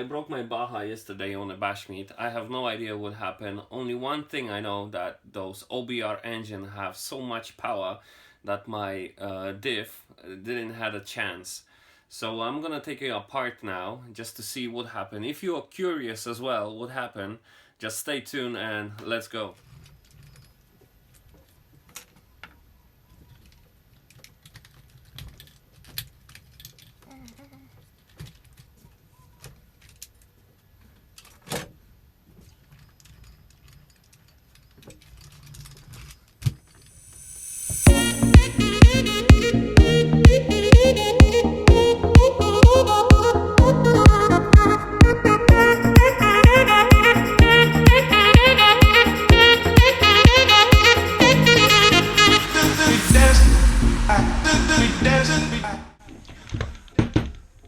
I broke my Baja yesterday on a bash meet. I have no idea what happened. Only one thing I know, that those OBR engine have so much power that my diff didn't have a chance. So I'm gonna take it apart now just to see what happened. If you are curious as well what happened, just stay tuned and let's go.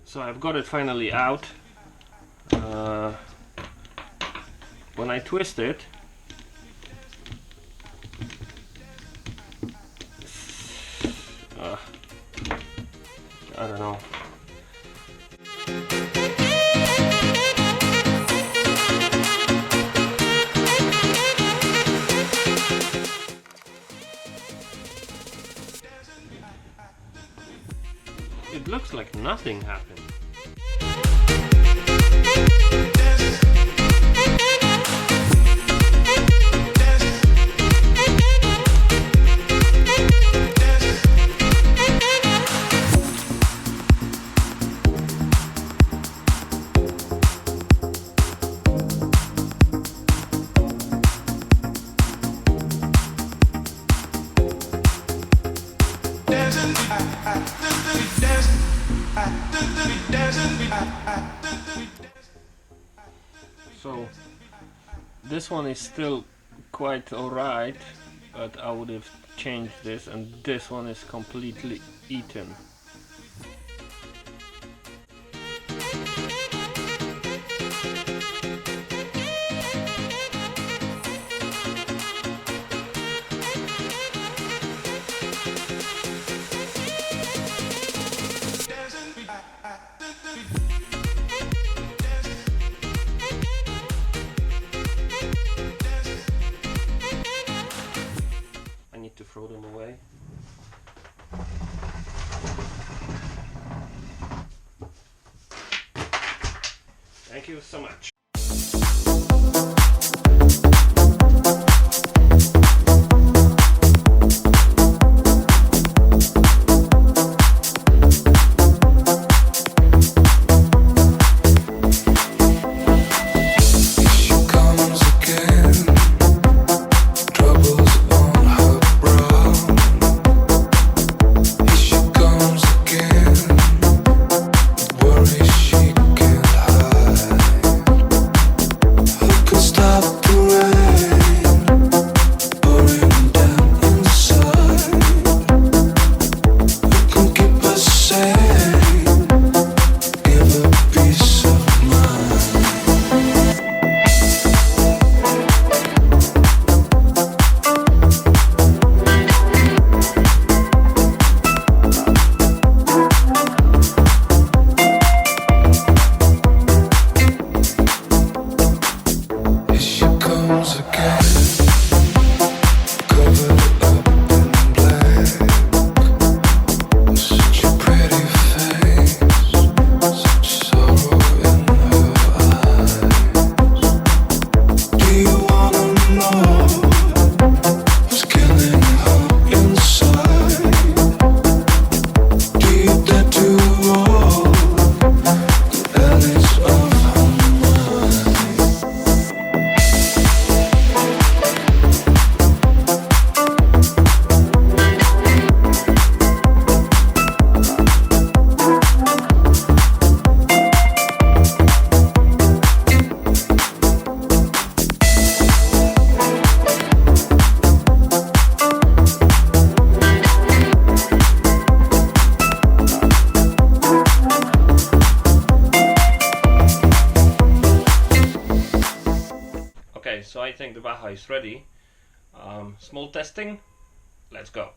So I've got it finally out. When I twist it, I don't know. It looks like nothing happened. So this one is still quite alright, but I would have changed this, and this one is completely eaten. To throw them away. Thank you so much. Okay, so I think the Baja is ready. Small testing, let's go.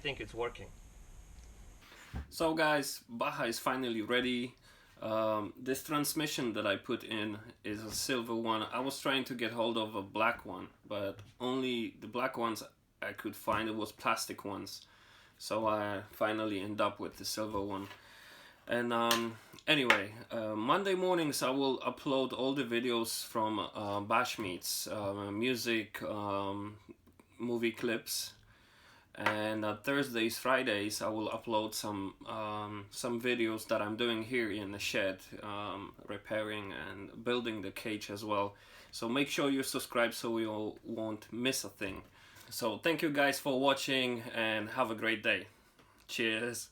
think it's working. So guys, Baja is finally ready. This transmission that I put in is a silver one. I was trying to get hold of a black one, but only the black ones I could find, it was plastic ones. So I finally end up with the silver one. And anyway, Monday mornings I will upload all the videos from bash meets, music, movie clips, and Thursdays, Fridays I will upload some videos that I'm doing here in the shed, repairing and building the cage as well. So make sure you subscribe so you won't miss a thing. So thank you guys for watching and have a great day. Cheers.